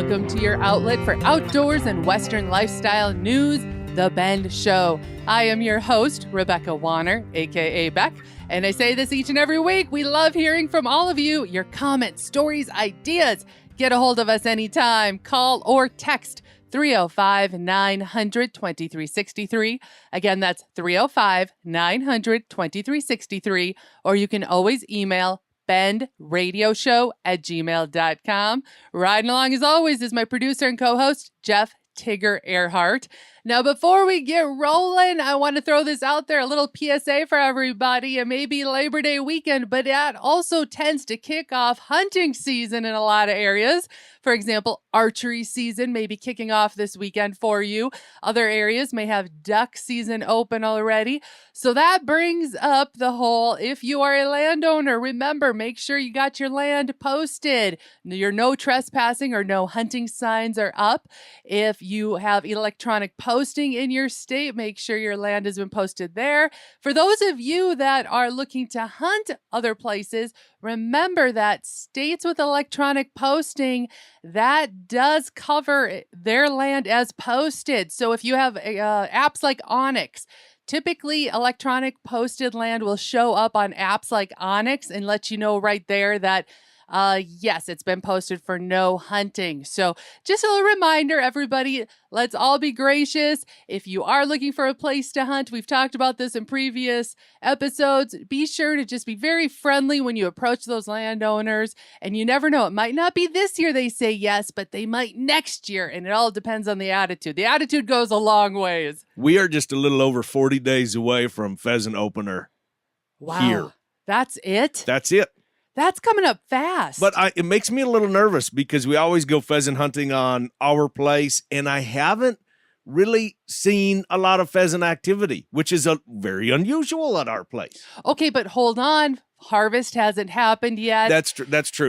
welcome to your outlet for outdoors and Western lifestyle news, The Bend Show. I am your host, Rebecca Wanner, aka Beck, and I say this each and every week. We love hearing from all of you, your comments, stories, ideas. Get a hold of us anytime. Call or text 305-900-2363. Again, that's 305-900-2363. Or you can always email bendradioshow@gmail.com. Riding along as always is my producer and co-host, Jeff Tigger Erhardt. Now, before we get rolling, I want to throw this out there, a little PSA for everybody. It may be Labor Day weekend, but that also tends to kick off hunting season in a lot of areas. For example, archery season may be kicking off this weekend for you. Other areas may have duck season open already. So that brings up the whole, if you are a landowner, remember, make sure you got your land posted. Your no trespassing or no hunting signs are up. If you have electronic posting in your state, make sure your land has been posted there. For those of you that are looking to hunt other places, remember that states with electronic posting, that does cover their land as posted. So if you have apps like Onyx, typically electronic posted land will show up on apps like Onyx and let you know right there that yes, it's been posted for no hunting. So just a reminder, everybody, let's all be gracious. If you are looking for a place to hunt, we've talked about this in previous episodes. Be sure to just be very friendly when you approach those landowners. And you never know, it might not be this year they say yes, but they might next year. And it all depends on the attitude. The attitude goes a long ways. We are just a little over 40 days away from pheasant opener. Wow. Here. That's it? That's it. That's coming up fast. But it makes me a little nervous because we always go pheasant hunting on our place, and I haven't really seen a lot of pheasant activity, which is very unusual at our place. Okay, but hold on. Harvest hasn't happened yet. That's true.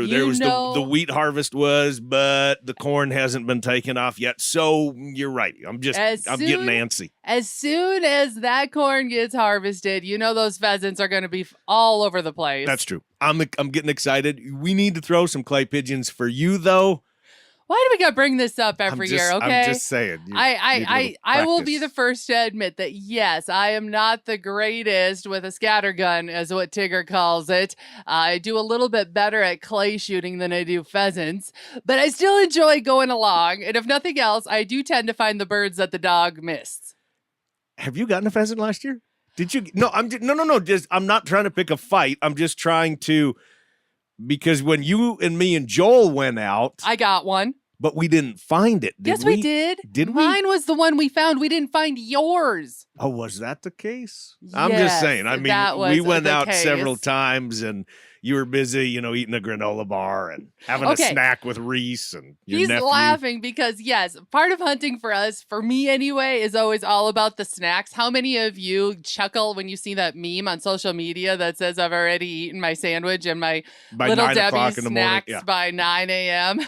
There was the wheat harvest was, but the corn hasn't been taken off yet. So you're right. I'm getting antsy. As soon as that corn gets harvested, you know those pheasants are going to be all over the place. That's true. I'm getting excited. We need to throw some clay pigeons for you, though. Why do we got to bring this up every year, okay? I'm just saying. I will be the first to admit that, yes, I am not the greatest with a scattergun, as what Tigger calls it. I do a little bit better at clay shooting than I do pheasants, but I still enjoy going along. And if nothing else, I do tend to find the birds that the dog missed. Have you gotten a pheasant last year? Did you? No, no. I'm not trying to pick a fight. I'm just trying to... Because when you and me and Joel went out... I got one. But we didn't find it, Yes, we did. Did we? Mine was the one we found. We didn't find yours. Oh, was that the case? Yes, I'm just saying. I mean, we went out case. several times, and you were busy, eating a granola bar and having a snack with Reese and your He's nephew. laughing because, yes, part of hunting for us, for me anyway, is always all about the snacks. How many of you chuckle when you see that meme on social media that says I've already eaten my sandwich and my Little Debbie snacks by 9 a.m.?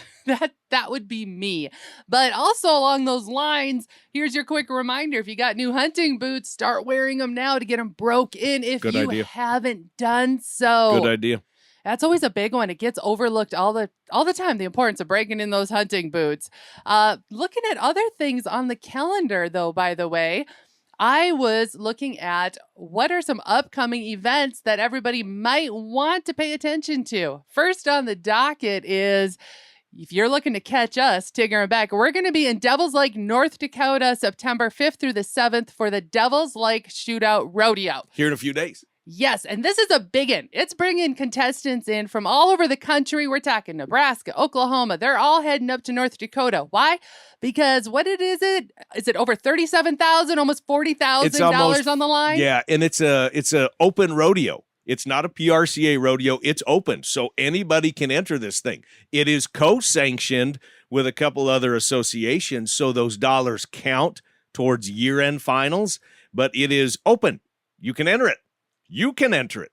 That would be me. But also along those lines, here's your quick reminder. If you got new hunting boots, start wearing them now to get them broke in if you haven't done so. Good idea. That's always a big one. It gets overlooked all the time, the importance of breaking in those hunting boots. Looking at other things on the calendar, though, by the way, I was looking at what are some upcoming events that everybody might want to pay attention to. First on the docket is... if you're looking to catch us, Tigger and Beck, we're going to be in Devil's Lake, North Dakota, September 5th through the 7th for the Devil's Lake Shootout Rodeo. Here in a few days. Yes, and this is a big one. It's bringing contestants in from all over the country. We're talking Nebraska, Oklahoma. They're all heading up to North Dakota. Why? Because what is it? Is it over $37,000, almost $40,000 on the line? Yeah, and it's a open rodeo. It's not a PRCA rodeo. It's open, so anybody can enter this thing. It is co-sanctioned with a couple other associations, so those dollars count towards year-end finals, but it is open. You can enter it.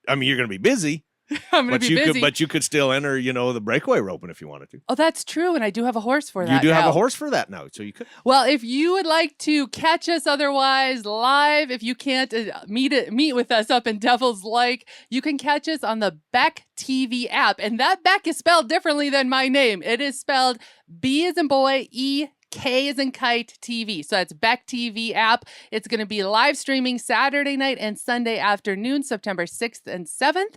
I mean, you're going to be busy, I'm going to be busy. But you could still enter, the breakaway roping if you wanted to. Oh, that's true. And I do have a horse for that. You do now. have a horse for that now, so you could. Well, if you would like to catch us otherwise live, if you can't meet with us up in Devil's Lake, you can catch us on the Beck TV app. And that Beck is spelled differently than my name. It is spelled B as in boy, E, K as in kite TV. So that's Beck TV app. It's going to be live streaming Saturday night and Sunday afternoon, September 6th and 7th.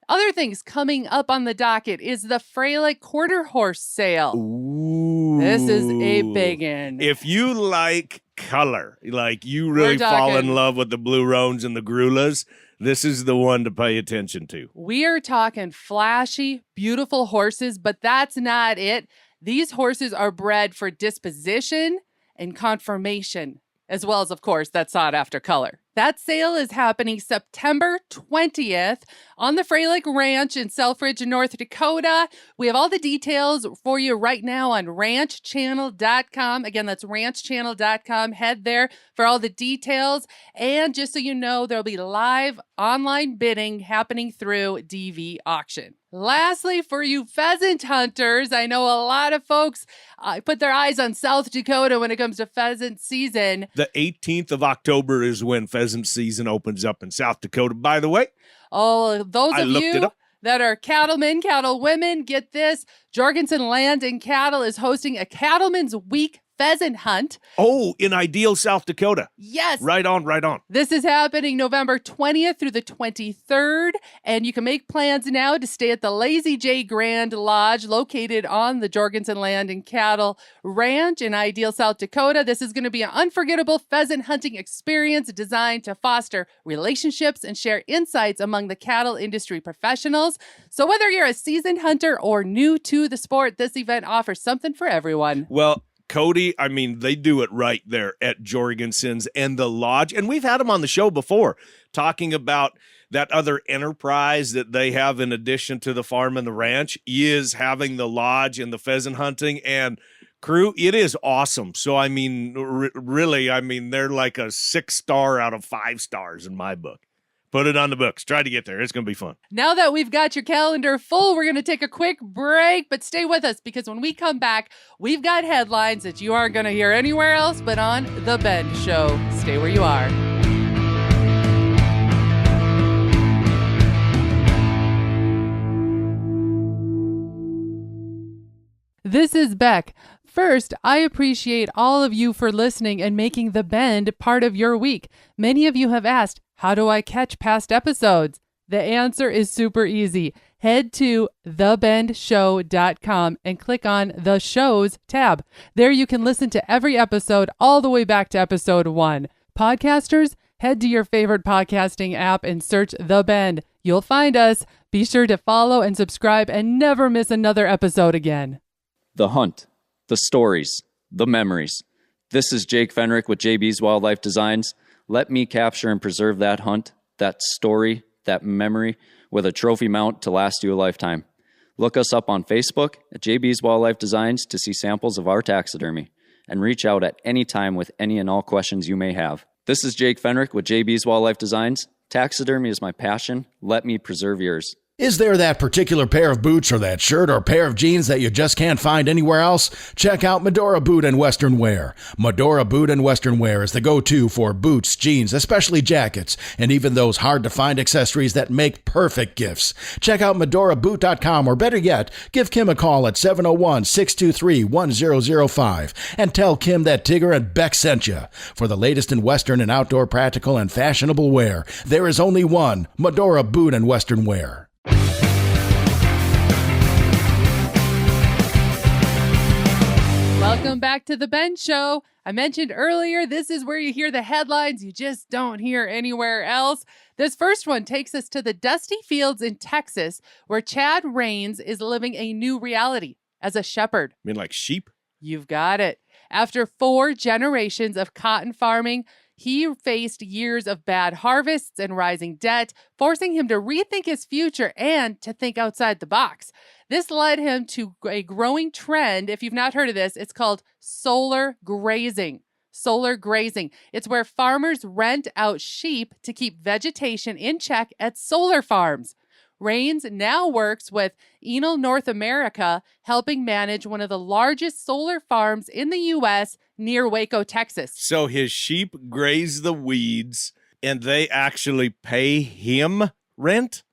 Other things coming up on the docket is the Freilich quarter horse sale. Ooh. This is a big one. If you like color, like you really fall in love with the Blue Roans and the Grulas, this is the one to pay attention to. We are talking flashy, beautiful horses, but that's not it. These horses are bred for disposition and conformation, as well as, of course, that sought-after color. That sale is happening September 20th on the Freilich Ranch in Selfridge, North Dakota. We have all the details for you right now on ranchchannel.com. Again, that's ranchchannel.com. Head there for all the details. And just so you know, there'll be live online bidding happening through DV Auction. Lastly, for you pheasant hunters, I know a lot of folks put their eyes on South Dakota when it comes to pheasant season. The 18th of October is when pheasant season opens up in South Dakota, by the way. Oh, those of you that are cattlemen, cattlewomen, get this. Jorgensen Land and Cattle is hosting a Cattlemen's Week pheasant hunt. Oh, in Ideal, South Dakota. Yes. Right on, right on. This is happening November 20th through the 23rd, and you can make plans now to stay at the Lazy J Grand Lodge located on the Jorgensen Land and Cattle Ranch in Ideal, South Dakota. This is going to be an unforgettable pheasant hunting experience designed to foster relationships and share insights among the cattle industry professionals. So whether you're a seasoned hunter or new to the sport, this event offers something for everyone. Well, Cody, I mean, they do it right there at Jorgensen's and the lodge. And we've had them on the show before talking about that other enterprise that they have in addition to the farm and the ranch is having the lodge and the pheasant hunting and crew. It is awesome. So, I mean, really, I mean, they're like a 6-star out of 5 stars in my book. Put it on the books. Try to get there. It's going to be fun. Now that we've got your calendar full, we're going to take a quick break, but stay with us because when we come back, we've got headlines that you aren't going to hear anywhere else but on The Ben Show. Stay where you are. This is Beck. First, I appreciate all of you for listening and making The Bend part of your week. Many of you have asked, how do I catch past episodes? The answer is super easy. Head to thebendshow.com and click on the shows tab. There you can listen to every episode all the way back to episode 1. Podcasters, head to your favorite podcasting app and search The Bend. You'll find us. Be sure to follow and subscribe and never miss another episode again. The hunt, the stories, the memories. This is Jake Fenrick with JB's Wildlife Designs. Let me capture and preserve that hunt, that story, that memory with a trophy mount to last you a lifetime. Look us up on Facebook at JB's Wildlife Designs to see samples of our taxidermy and reach out at any time with any and all questions you may have. This is Jake Fenrick with JB's Wildlife Designs. Taxidermy is my passion. Let me preserve yours. Is there that particular pair of boots or that shirt or pair of jeans that you just can't find anywhere else? Check out Medora Boot and Western Wear. Medora Boot and Western Wear is the go-to for boots, jeans, especially jackets, and even those hard-to-find accessories that make perfect gifts. Check out MedoraBoot.com, or better yet, give Kim a call at 701-623-1005 and tell Kim that Tigger and Beck sent you. For the latest in Western and outdoor practical and fashionable wear, there is only one, Medora Boot and Western Wear. Welcome back to The Ben Show. I mentioned earlier, this is where you hear the headlines you just don't hear anywhere else. This first one takes us to the dusty fields in Texas, where Chad Rains is living a new reality as a shepherd. You mean like sheep? You've got it. After 4 generations of cotton farming, he faced years of bad harvests and rising debt, forcing him to rethink his future and to think outside the box. This led him to a growing trend. If you've not heard of this, it's called solar grazing. Solar grazing. It's where farmers rent out sheep to keep vegetation in check at solar farms. Rains now works with Enel North America, helping manage one of the largest solar farms in the U.S. near Waco, Texas. So his sheep graze the weeds and they actually pay him rent?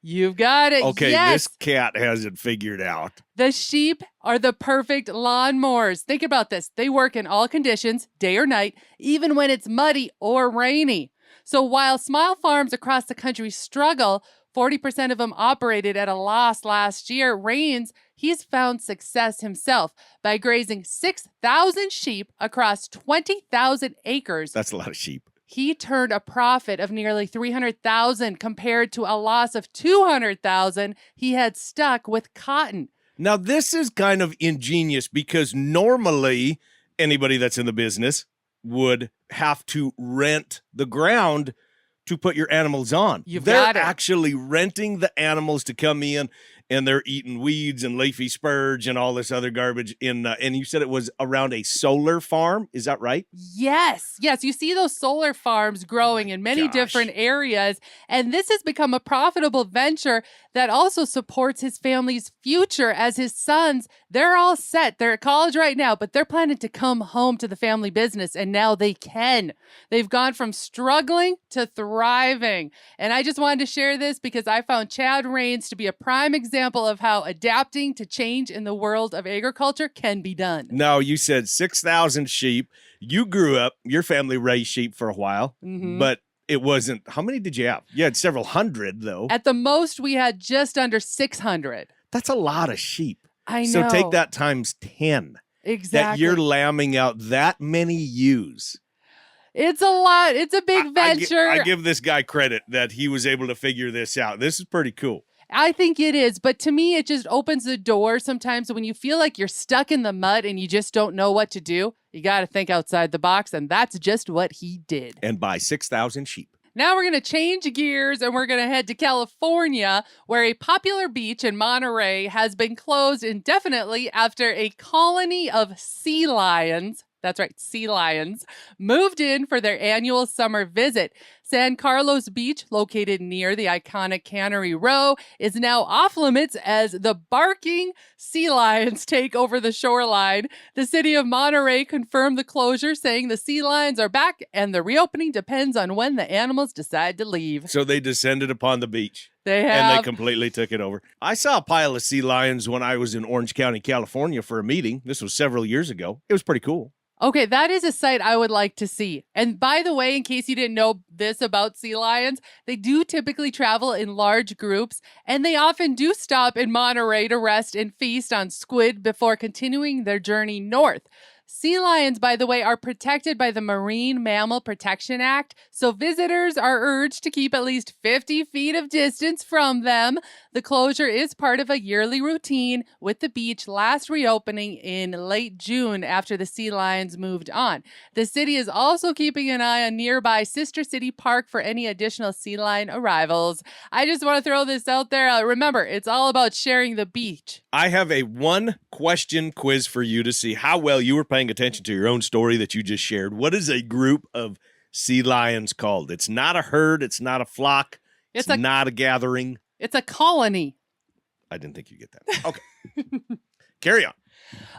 You've got it. Okay, yes. This cat has it figured out. The sheep are the perfect lawnmowers. Think about this. They work in all conditions, day or night, even when it's muddy or rainy. So while small farms across the country struggle, 40% of them operated at a loss last year. Rains, he's found success himself by grazing 6,000 sheep across 20,000 acres. That's a lot of sheep. He turned a profit of nearly $300,000 compared to a loss of $200,000 he had stuck with cotton. Now, this is kind of ingenious because normally anybody that's in the business would have to rent the ground to put your animals on. They're actually renting the animals to come in, and they're eating weeds and leafy spurge and all this other garbage and you said it was around a solar farm. Is that right? Yes. You see those solar farms growing in many different areas, and this has become a profitable venture that also supports his family's future as his sons, they're all set. They're at college right now, but they're planning to come home to the family business, and now they can. They've gone from struggling to thriving. And I just wanted to share this because I found Chad Rains to be a prime example of how adapting to change in the world of agriculture can be done. Now, you said 6,000 sheep. You grew up, your family raised sheep for a while, but it wasn't, how many did you have? You had several hundred, though. At the most, we had just under 600. That's a lot of sheep. I know. So take that times 10. Exactly. That you're lambing out that many ewes. It's a lot. It's a big venture. I give this guy credit that he was able to figure this out. This is pretty cool. I think it is. But to me, it just opens the door sometimes when you feel like you're stuck in the mud and you just don't know what to do. You got to think outside the box. And that's just what he did. And buy 6,000 sheep. Now we're going to change gears and we're going to head to California, where a popular beach in Monterey has been closed indefinitely after a colony of sea lions, that's right, sea lions, moved in for their annual summer visit. San Carlos Beach, located near the iconic Cannery Row, is now off limits as the barking sea lions take over the shoreline. The city of Monterey confirmed the closure, saying the sea lions are back and the reopening depends on when the animals decide to leave. So they descended upon the beach. They have. And they completely took it over. I saw a pile of sea lions when I was in Orange County, California for a meeting. This was several years ago. It was pretty cool. Okay, that is a sight I would like to see. And by the way, in case you didn't know this about sea lions, they do typically travel in large groups, and they often do stop in Monterey to rest and feast on squid before continuing their journey north. Sea lions, by the way, are protected by the Marine Mammal Protection Act, so visitors are urged to keep at least 50 feet of distance from them. The closure is part of a yearly routine, with the beach last reopening in late June after the sea lions moved on. The city is also keeping an eye on nearby Sister City Park for any additional sea lion arrivals. I just want to throw this out there. Remember, it's all about sharing the beach. I have a one-question quiz for you to see how well you were paying attention to your own story that you just shared. What is a group of sea lions called? It's not a herd. It's not a flock. It's not a gathering. It's a colony. I didn't think you'd get that. Okay. Carry on.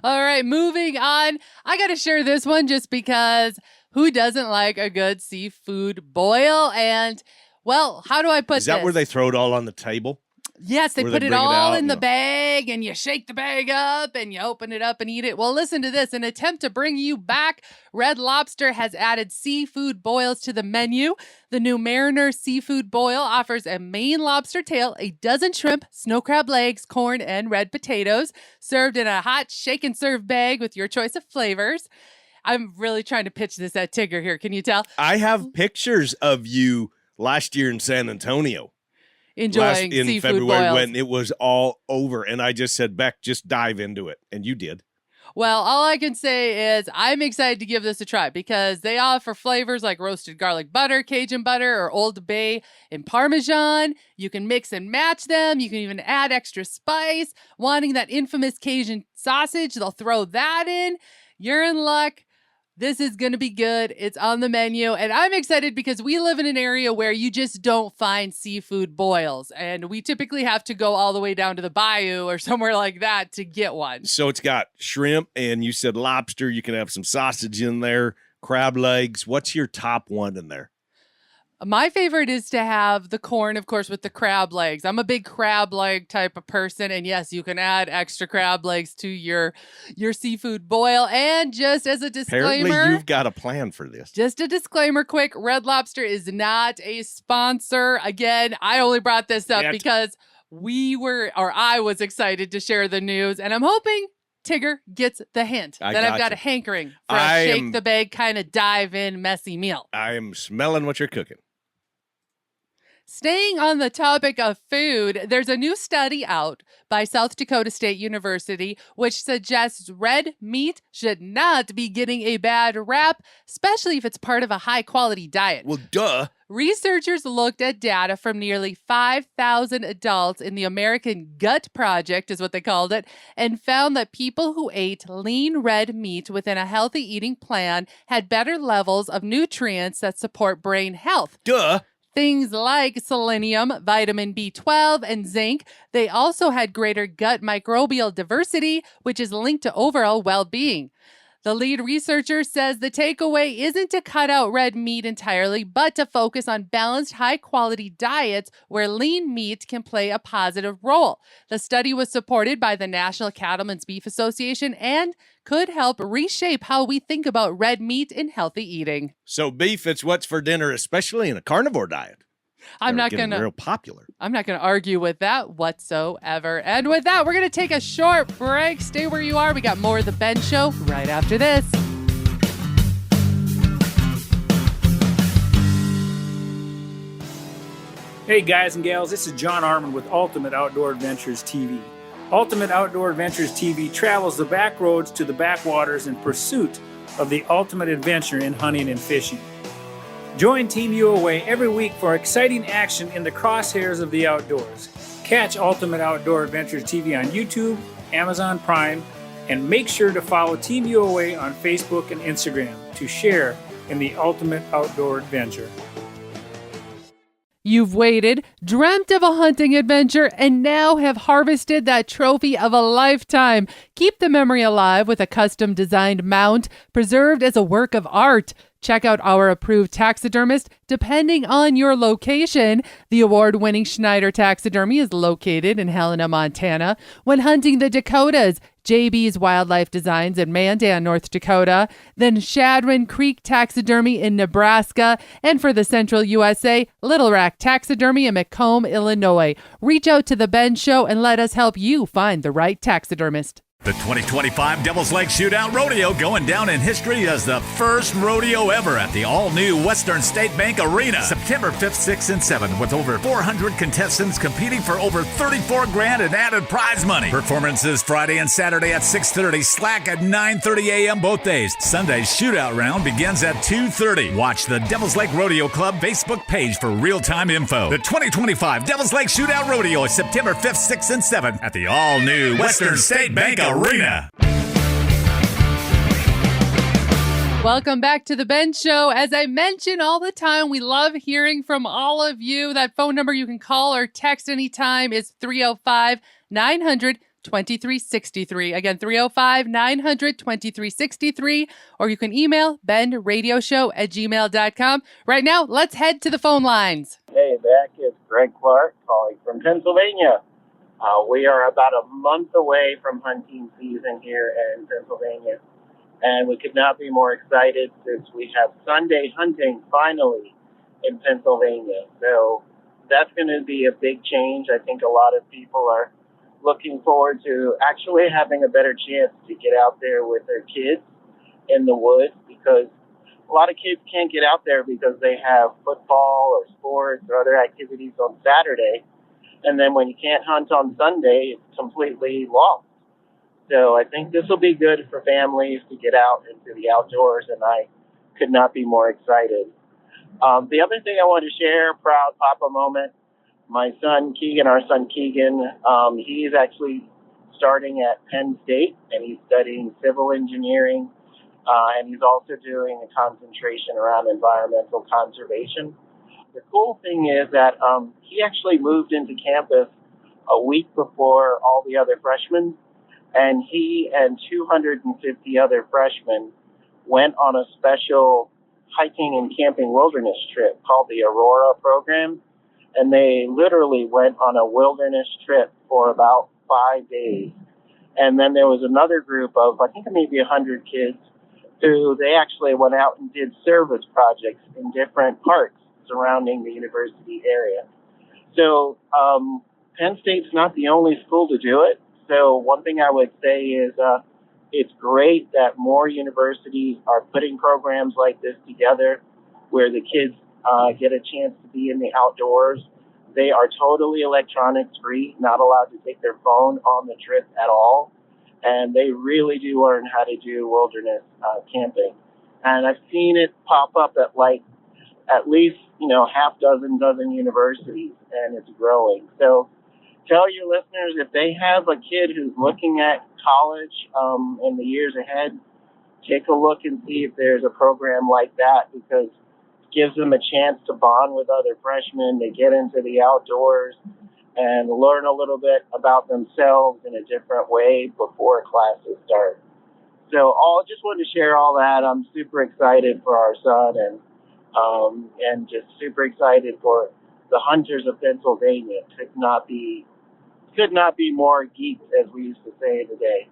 All right, moving on. I got to share this one just because who doesn't like a good seafood boil? And, well, how do I put this? Is that where they throw it all on the table? Yes, they put it all in the bag, and you shake the bag up and you open it up and eat it. Well, listen to this. In an attempt to bring you back, Red Lobster has added seafood boils to the menu. The new Mariner Seafood Boil offers a Maine lobster tail, a dozen shrimp, snow crab legs, corn, and red potatoes, served in a hot shake and serve bag with your choice of flavors. I'm really trying to pitch this at Tigger here. Can you tell? I have pictures of you last year in San Antonio. Enjoying in seafood February boils. When it was all over, and I just said, Beck, just dive into it, and you did. Well, all I can say is I'm excited to give this a try because they offer flavors like roasted garlic butter, Cajun butter, or Old Bay and Parmesan. You can mix and match them. You can even add extra spice. Wanting that infamous Cajun sausage, they'll throw that in. You're in luck. This is going to be good. It's on the menu. And I'm excited because we live in an area where you just don't find seafood boils. And we typically have to go all the way down to the bayou or somewhere like that to get one. So it's got shrimp, and you said lobster. You can have some sausage in there, crab legs. What's your top one in there? My favorite is to have the corn, of course, with the crab legs. I'm a big crab leg type of person. And yes, you can add extra crab legs to your seafood boil. And just as a disclaimer, Apparently you've got a plan for this. Just a disclaimer quick, Red Lobster is not a sponsor. Again, I only brought this up because I was excited to share the news. And I'm hoping Tigger gets the hint that I've got a hankering for a shake the bag, kind of dive in messy meal. I am smelling what you're cooking. Staying on the topic of food, there's a new study out by South Dakota State University which suggests red meat should not be getting a bad rap, especially if it's part of a high-quality diet. Well, duh. Researchers looked at data from nearly 5,000 adults in the American Gut Project, is what they called it, and found that people who ate lean red meat within a healthy eating plan had better levels of nutrients that support brain health. Duh. Things like selenium, vitamin B12, and zinc. They also had greater gut microbial diversity, which is linked to overall well-being. The lead researcher says the takeaway isn't to cut out red meat entirely, but to focus on balanced, high-quality diets where lean meat can play a positive role. The study was supported by the National Cattlemen's Beef Association and could help reshape how we think about red meat in healthy eating. So beef, it's what's for dinner, especially in a carnivore diet. I'm not going to real popular. I'm not going to argue with that whatsoever. And with that, we're going to take a short break. Stay where you are. We got more of the Ben Show right after this. Hey guys and gals, this is John Arman with Ultimate Outdoor Adventures TV. Ultimate Outdoor Adventures TV travels the back roads to the backwaters in pursuit of the ultimate adventure in hunting and fishing. Join Team UOA every week for exciting action in the crosshairs of the outdoors. Catch Ultimate Outdoor Adventures TV on YouTube, Amazon Prime, and make sure to follow Team UOA on Facebook and Instagram to share in the ultimate outdoor adventure. You've waited, dreamt of a hunting adventure, and now have harvested that trophy of a lifetime. Keep the memory alive with a custom-designed mount preserved as a work of art. Check out our approved taxidermist depending on your location. The award-winning Schneider Taxidermy is located in Helena, Montana. When hunting the Dakotas, JB's Wildlife Designs in Mandan, North Dakota. Then Shadron Creek Taxidermy in Nebraska. And for the Central USA, Little Rack Taxidermy in Macomb, Illinois. Reach out to The Ben Show and let us help you find the right taxidermist. The 2025 Devil's Lake Shootout Rodeo going down in history as the first rodeo ever at the all-new Western State Bank Arena. September 5th, 6th, and 7th with over 400 contestants competing for over $34,000 in added prize money. Performances Friday and Saturday at 6:30, slack at 9:30 a.m. both days. Sunday's shootout round begins at 2:30. Watch the Devil's Lake Rodeo Club Facebook page for real-time info. The 2025 Devil's Lake Shootout Rodeo is September 5th, 6th, and 7th at the all-new Western State Bank Arena. Welcome back to The Ben Show. As I mention all the time, we love hearing from all of you. That phone number you can call or text anytime is 305-900-2363. Again, 305-900-2363. Or you can email benradioshow@gmail.com. Right now, let's head to the phone lines. Hey, Beck, it's Greg Clark calling from Pennsylvania. We are about a month away from hunting season here in Pennsylvania, and we could not be more excited since we have Sunday hunting finally in Pennsylvania. So that's going to be a big change. I think a lot of people are looking forward to actually having a better chance to get out there with their kids in the woods, because a lot of kids can't get out there because they have football or sports or other activities on Saturday. And then when you can't hunt on Sunday, it's completely lost. So I think this will be good for families to get out into the outdoors, and I could not be more excited. The other thing I want to share, proud Papa moment, my son Keegan, he's actually starting at Penn State, and he's studying civil engineering. and he's also doing a concentration around environmental conservation. The cool thing is that he actually moved into campus a week before all the other freshmen, and he and 250 other freshmen went on a special hiking and camping wilderness trip called the Aurora program, and they literally went on a wilderness trip for about 5 days. And then there was another group of, I think maybe 100 kids, who they actually went out and did service projects in different parks surrounding the university area. So Penn State's not the only school to do it. So one thing I would say is it's great that more universities are putting programs like this together where the kids get a chance to be in the outdoors. They are totally electronics free, not allowed to take their phone on the trip at all. And they really do learn how to do wilderness camping. And I've seen it pop up at least, half dozen universities, and it's growing. So tell your listeners, if they have a kid who's looking at college in the years ahead, take a look and see if there's a program like that, because it gives them a chance to bond with other freshmen, to get into the outdoors and learn a little bit about themselves in a different way before classes start. So just wanted to share all that. I'm super excited for our son and just super excited for the hunters of Pennsylvania. Could not be more geeked, as we used to say today.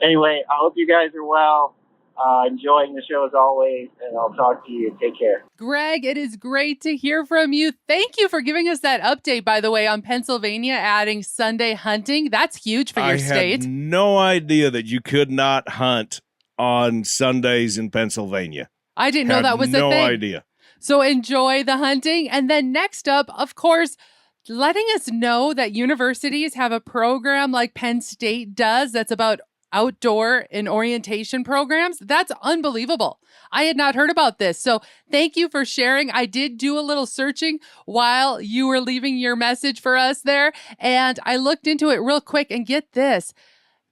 Anyway, I hope you guys are well. Enjoying the show as always, and I'll talk to you. Take care. Greg, it is great to hear from you. Thank you for giving us that update, by the way, on Pennsylvania adding Sunday hunting. That's huge for your state. I had no idea that you could not hunt on Sundays in Pennsylvania. I didn't know that was a thing. No idea. So enjoy the hunting. And then next up, of course, letting us know that universities have a program like Penn State does that's about outdoor and orientation programs. That's unbelievable. I had not heard about this. So thank you for sharing. I did do a little searching while you were leaving your message for us there, and I looked into it real quick, and get this.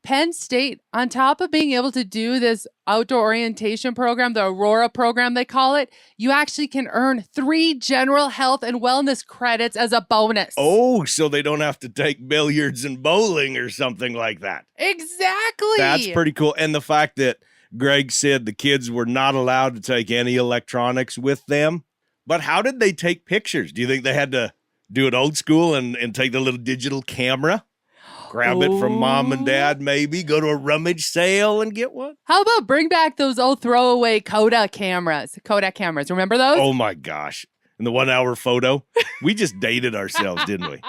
Penn State, on top of being able to do this outdoor orientation program, the Aurora program they call it, you actually can earn 3 general health and wellness credits as a bonus. Oh, so they don't have to take billiards and bowling or something like that. Exactly. That's pretty cool. And the fact that Greg said the kids were not allowed to take any electronics with them. But how did they take pictures? Do you think they had to do it old school and take the little digital camera? Grab it from mom and dad, maybe. Go to a rummage sale and get one. How about bring back those old throwaway Kodak cameras? Kodak cameras, remember those? Oh, my gosh. And the 1 hour photo. We just dated ourselves, didn't we?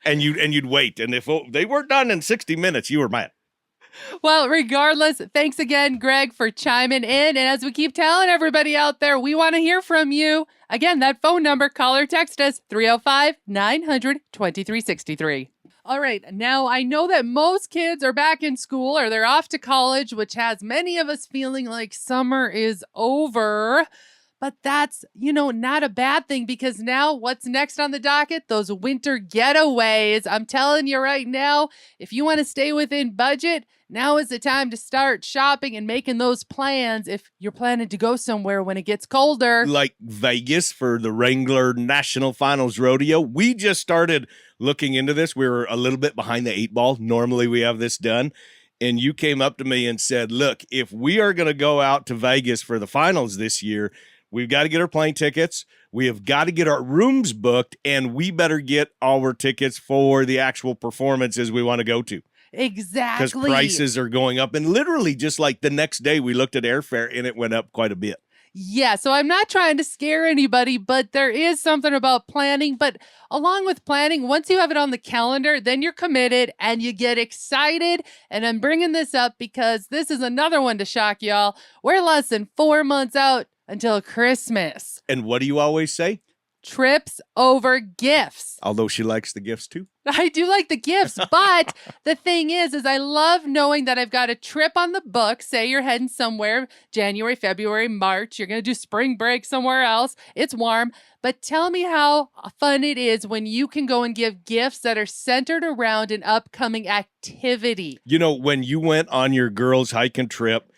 And you'd wait. And if they weren't done in 60 minutes, you were mad. Well, regardless, thanks again, Greg, for chiming in. And as we keep telling everybody out there, we want to hear from you. Again, that phone number, call or text us, 305-900-2363. All right, now I know that most kids are back in school or they're off to college, which has many of us feeling like summer is over. But that's, not a bad thing, because now what's next on the docket? Those winter getaways. I'm telling you right now, if you want to stay within budget, now is the time to start shopping and making those plans if you're planning to go somewhere when it gets colder. Like Vegas for the Wrangler National Finals Rodeo. We just started looking into this. We were a little bit behind the 8 ball. Normally we have this done. And you came up to me and said, look, if we are going to go out to Vegas for the finals this year, we've got to get our plane tickets. We have got to get our rooms booked, and we better get our tickets for the actual performances we want to go to. Exactly. Because prices are going up. And literally just like the next day, we looked at airfare, and it went up quite a bit. Yeah, so I'm not trying to scare anybody, but there is something about planning. But along with planning, once you have it on the calendar, then you're committed and you get excited. And I'm bringing this up because this is another one to shock y'all. We're less than 4 months out until Christmas. And what do you always say? Trips over gifts. Although she likes the gifts too. I do like the gifts, but the thing is I love knowing that I've got a trip on the book. Say you're heading somewhere, January, February, March. You're going to do spring break somewhere else. It's warm. But tell me how fun it is when you can go and give gifts that are centered around an upcoming activity. When you went on your girls' hiking trip,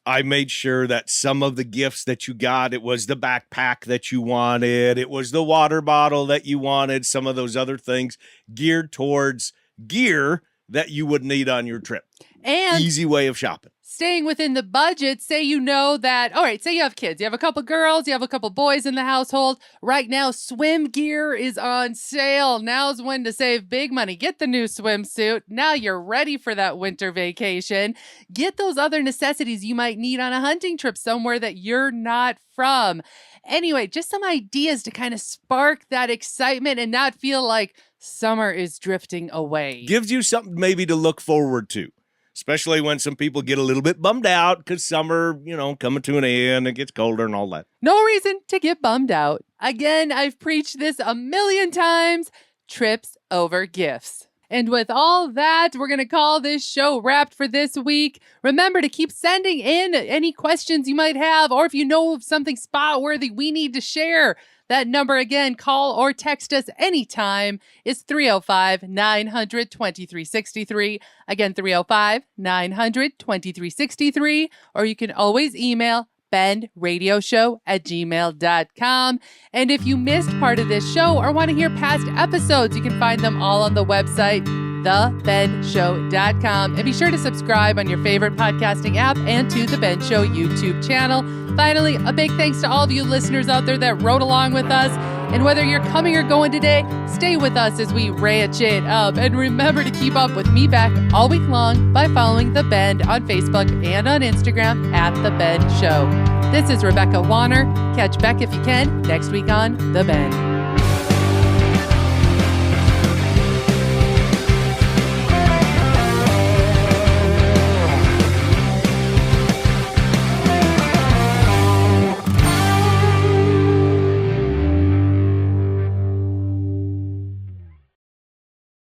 I made sure that some of the gifts that you got, it was the backpack that you wanted, it was the water bottle that you wanted, some of those other things geared towards gear that you would need on your trip. And easy way of shopping. Staying within the budget, say you know that, all right, say you have kids, you have a couple girls, you have a couple boys in the household. Right now, swim gear is on sale. Now's when to save big money. Get the new swimsuit. Now you're ready for that winter vacation. Get those other necessities you might need on a hunting trip somewhere that you're not from. Anyway, just some ideas to kind of spark that excitement and not feel like summer is drifting away. Gives you something maybe to look forward to. Especially when some people get a little bit bummed out because summer, coming to an end, it gets colder and all that. No reason to get bummed out. Again, I've preached this a million times. Trips over gifts. And with all that, we're going to call this show wrapped for this week. Remember to keep sending in any questions you might have, or if you know of something spot-worthy we need to share. That number again, call or text us anytime, is 305-900-2363. Again, 305-900-2363. Or you can always email benradioshow@gmail.com. And if you missed part of this show or want to hear past episodes, you can find them all on the website, thebendshow.com. And be sure to subscribe on your favorite podcasting app and to The Ben Show YouTube channel. Finally, a big thanks to all of you listeners out there that rode along with us. And whether you're coming or going today, stay with us as we ranch it up. And remember to keep up with me back all week long by following The Bend on Facebook and on Instagram at The Bend Show. This is Rebecca Wanner. Catch Beck if you can next week on The Bend.